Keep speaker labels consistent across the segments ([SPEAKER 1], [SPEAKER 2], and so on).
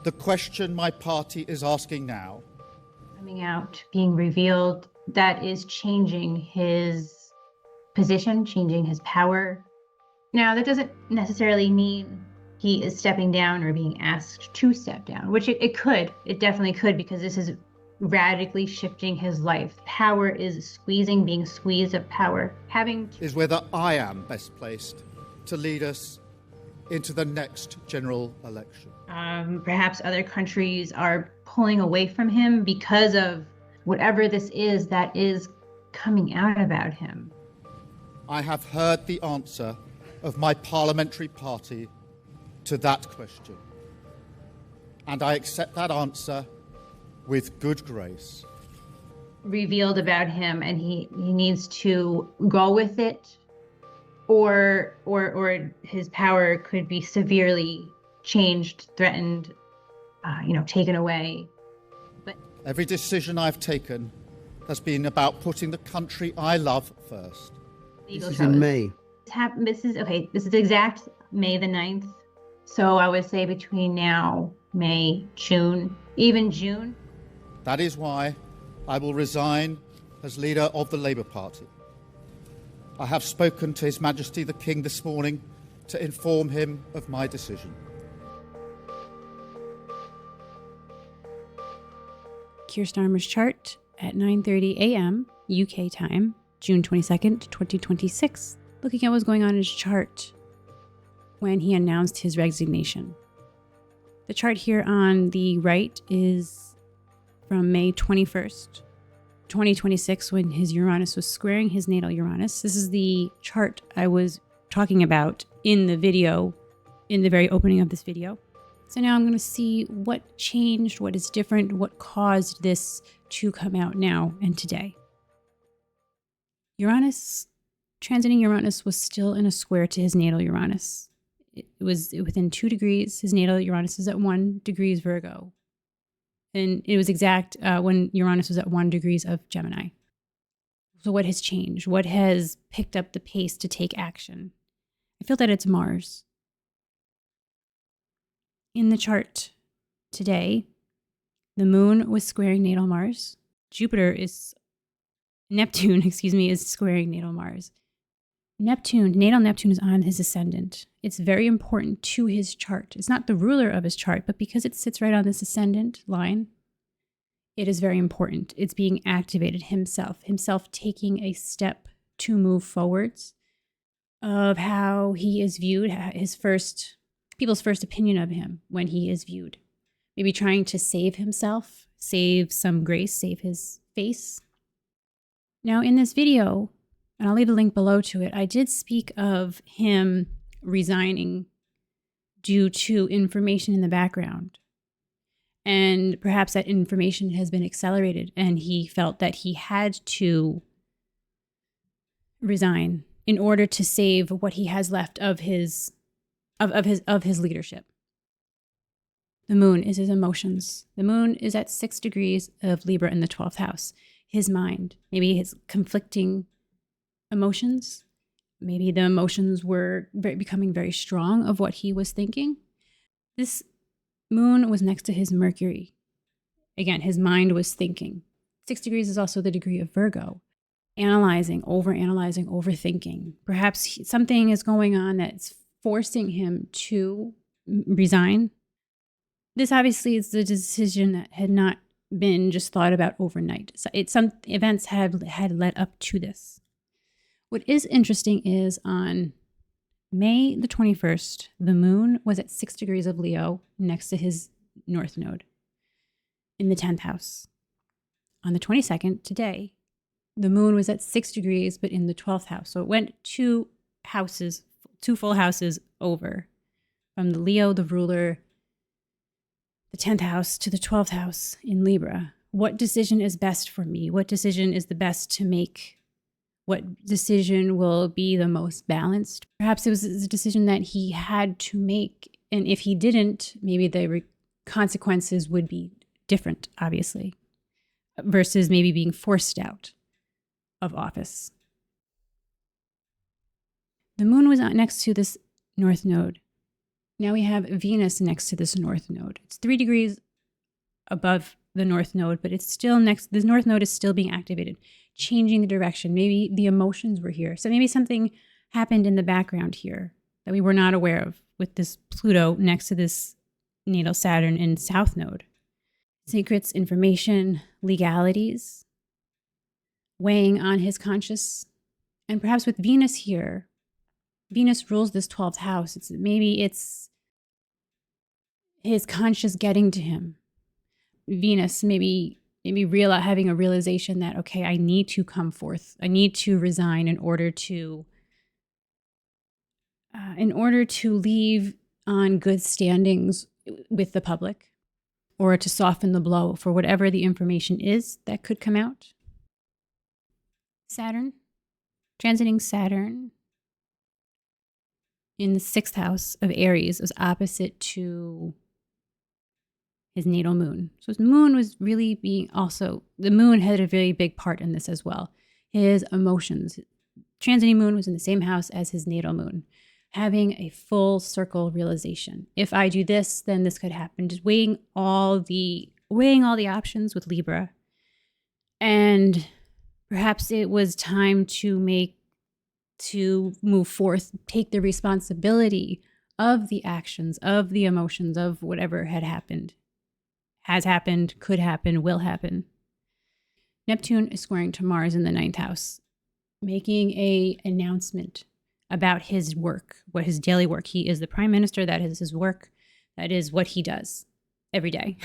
[SPEAKER 1] The question my party is asking now,
[SPEAKER 2] coming out, being revealed, that is changing his position, changing his power. Now, that doesn't necessarily mean he is stepping down or being asked to step down, which it could. It definitely could, because this is radically shifting his life. Power is squeezing, being squeezed of power.
[SPEAKER 1] Is whether I am best placed to lead us into the next general election.
[SPEAKER 2] Perhaps other countries are pulling away from him because of whatever this is that is coming out about him.
[SPEAKER 1] I have heard the answer of my parliamentary party to that question, and I accept that answer with good grace.
[SPEAKER 2] Revealed about him, and he needs to go with it, or his power could be severely changed, threatened, taken away. But
[SPEAKER 1] every decision I've taken has been about putting the country I love first.
[SPEAKER 3] This is in May.
[SPEAKER 2] This is exact May the 9th. So I would say between now, May, June, even June.
[SPEAKER 1] That is why I will resign as leader of the Labour Party. I have spoken to His Majesty the King this morning to inform him of my decision.
[SPEAKER 4] Keir Starmer's chart at 9:30 a.m. UK time, June 22nd, 2026. Looking at what's going on in his chart when he announced his resignation. The chart here on the right is from May 21st, 2026, when his Uranus was squaring his natal Uranus. This is the chart I was talking about in the video, in the very opening of this video. So now I'm going to see what changed, what is different, what caused this to come out now and today. Uranus, transiting Uranus, was still in a square to his natal Uranus. It was within 2 degrees. His natal Uranus is at 1 degrees Virgo. And it was exact when Uranus was at 1 degrees of Gemini. So what has changed? What has picked up the pace to take action? I feel that it's Mars. In the chart today, the moon was squaring natal Mars. Neptune is squaring natal Mars. Natal Neptune is on his ascendant. It's very important to his chart. It's not the ruler of his chart, but because it sits right on this ascendant line, it is very important. It's being activated himself taking a step to move forwards of how he is viewed, people's first opinion of him when he is viewed. Maybe trying to save himself, save some grace, save his face. Now in this video, and I'll leave a link below to it, I did speak of him resigning due to information in the background. And perhaps that information has been accelerated and he felt that he had to resign in order to save what he has left of his leadership. The moon is his emotions. The moon is at 6 degrees of Libra in the 12th house. His mind, maybe his conflicting emotions. Maybe the emotions were becoming very strong of what he was thinking. This moon was next to his Mercury. Again, his mind was thinking. 6 degrees is also the degree of Virgo. Analyzing, overthinking. Perhaps something is going on that's forcing him to resign. This obviously is the decision that had not been just thought about overnight. So some events had led up to this. What is interesting is on May the 21st, the moon was at 6 degrees of Leo next to his north node in the 10th house. On the 22nd, today, the moon was at 6 degrees, but in the 12th house. So it went 2 full houses over from the Leo, the ruler, the 10th house to the 12th house in Libra. What decision is best for me? What decision is the best to make? What decision will be the most balanced? Perhaps it was a decision that he had to make. And if he didn't, maybe the consequences would be different, obviously, versus maybe being forced out of office. The moon was next to this north node. Now we have Venus next to this north node. It's 3 degrees above the north node, but it's still next. The north node is still being activated, changing the direction. Maybe the emotions were here. So maybe something happened in the background here that we were not aware of with this Pluto next to this natal Saturn in south node. Secrets, information, legalities, weighing on his conscious. And perhaps with Venus here, Venus rules this 12th house. Maybe it's his conscious getting to him. Venus maybe having a realization that, okay, I need to come forth. I need to resign in order to leave on good standings with the public, or to soften the blow for whatever the information is that could come out. Saturn, transiting Saturn in the 6th house of Aries, is opposite to his natal moon. So his moon was really the moon had a very big part in this as well. His emotions. Transiting moon was in the same house as his natal moon. Having a full circle realization. If I do this, then this could happen. Just weighing all the options with Libra. And perhaps it was time to move forth, take the responsibility of the actions, of the emotions, of whatever had happened, has happened, could happen, will happen. Neptune is squaring to Mars in the 9th house, making an announcement about his work, what his daily work. He is the prime minister. That is his work. That is what he does every day.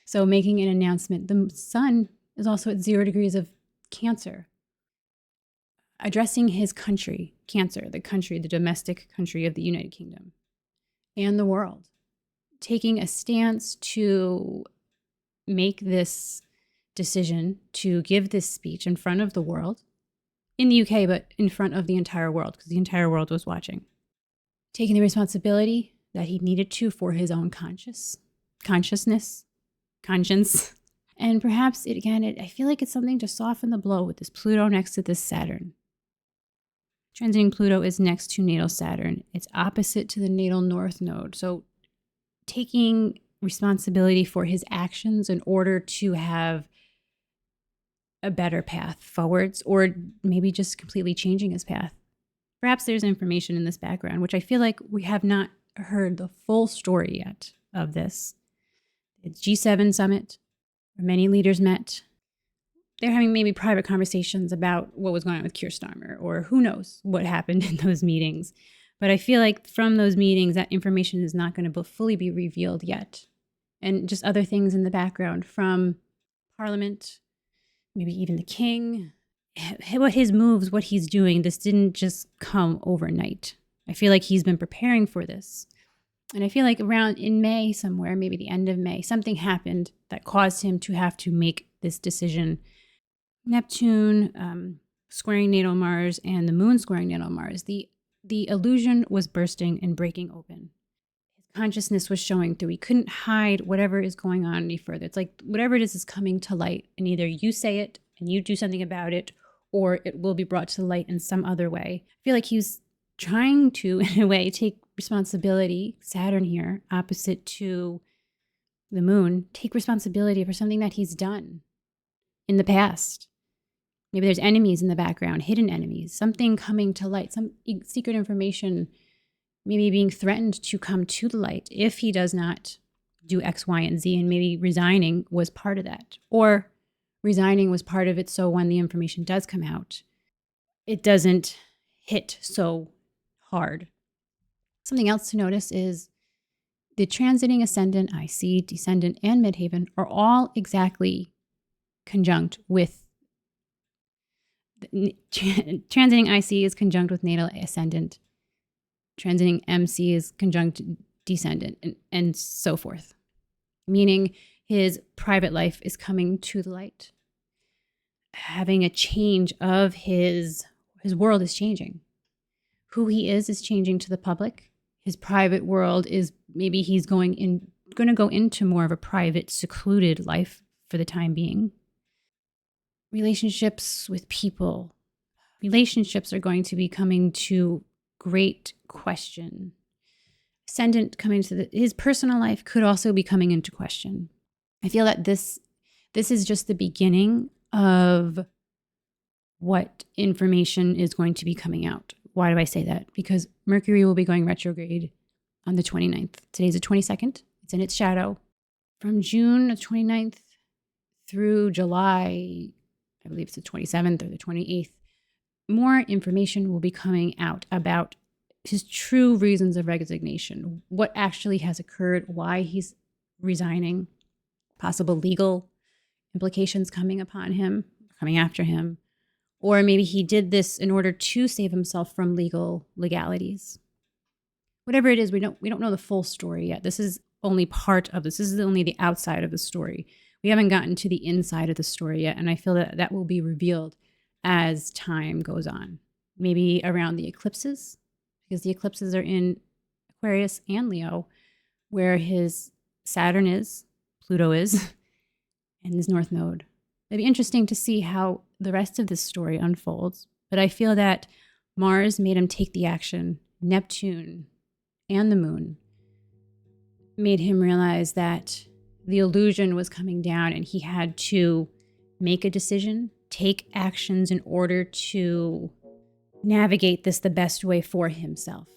[SPEAKER 4] So making an announcement. The sun is also at 0 degrees of Cancer, addressing his country, Cancer, the domestic country of the United Kingdom and the world, taking a stance to make this decision, to give this speech in front of the world, in the UK, but in front of the entire world, because the entire world was watching. Taking the responsibility that he needed to for his own conscience. And perhaps, I feel like it's something to soften the blow with this Pluto next to this Saturn. Transiting Pluto is next to natal Saturn. It's opposite to the natal north node. So taking responsibility for his actions in order to have a better path forwards, or maybe just completely changing his path. Perhaps there's information in this background, which I feel like we have not heard the full story yet of this. It's G7 summit, where many leaders met. They're having maybe private conversations about what was going on with Keir Starmer, or who knows what happened in those meetings. But I feel like from those meetings, that information is not going to fully be revealed yet. And just other things in the background from Parliament, maybe even the king, what his moves, what he's doing, this didn't just come overnight. I feel like he's been preparing for this. And I feel like around in May somewhere, maybe the end of May, something happened that caused him to have to make this decision. Neptune squaring natal Mars and the moon squaring natal Mars. The illusion was bursting and breaking open. His consciousness was showing through. He couldn't hide whatever is going on any further. It's like whatever it is coming to light, and either you say it and you do something about it, or it will be brought to light in some other way. I feel like he's trying to, in a way, take responsibility. Saturn here, opposite to the moon, take responsibility for something that he's done in the past. Maybe there's enemies in the background, hidden enemies, something coming to light, some secret information, maybe being threatened to come to the light if he does not do X, Y, and Z, and maybe resigning was part of that. Or resigning was part of it, so when the information does come out, it doesn't hit so hard. Something else to notice is the transiting ascendant, IC, descendant, and midhaven are all exactly conjunct with transiting IC is conjunct with natal ascendant. Transiting MC is conjunct descendant, and so forth. Meaning his private life is coming to the light. Having a change of his world is changing. Who he is changing to the public. His private world is, maybe he's going to go into more of a private, secluded life for the time being. Relationships with people. Relationships are going to be coming to great question. ascendant coming to his personal life could also be coming into question. I feel that this is just the beginning of what information is going to be coming out. Why do I say that? Because Mercury will be going retrograde on the 29th. Today's the 22nd. It's in its shadow. From June the 29th through July, I believe it's the 27th or the 28th, more information will be coming out about his true reasons of resignation, what actually has occurred, why he's resigning, possible legal implications coming upon him, coming after him, or maybe he did this in order to save himself from legalities. Whatever it is, we don't know the full story yet. This is only part of this. This is only the outside of the story. We haven't gotten to the inside of the story yet, and I feel that that will be revealed as time goes on. Maybe around the eclipses, because the eclipses are in Aquarius and Leo, where his Saturn is, Pluto is, and his North Node. It'd be interesting to see how the rest of this story unfolds, but I feel that Mars made him take the action. Neptune and the moon made him realize that the illusion was coming down and he had to make a decision, take actions in order to navigate this the best way for himself,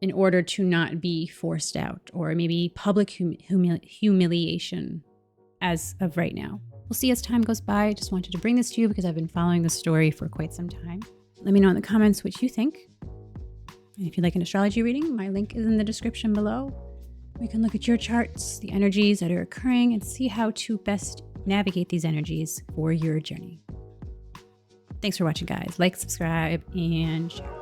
[SPEAKER 4] in order to not be forced out or maybe public humiliation as of right now. We'll see as time goes by. I just wanted to bring this to you because I've been following this story for quite some time. Let me know in the comments what you think. And if you'd like an astrology reading, my link is in the description below. We can look at your charts, the energies that are occurring, and see how to best navigate these energies for your journey. Thanks for watching, guys. Like, subscribe, and share.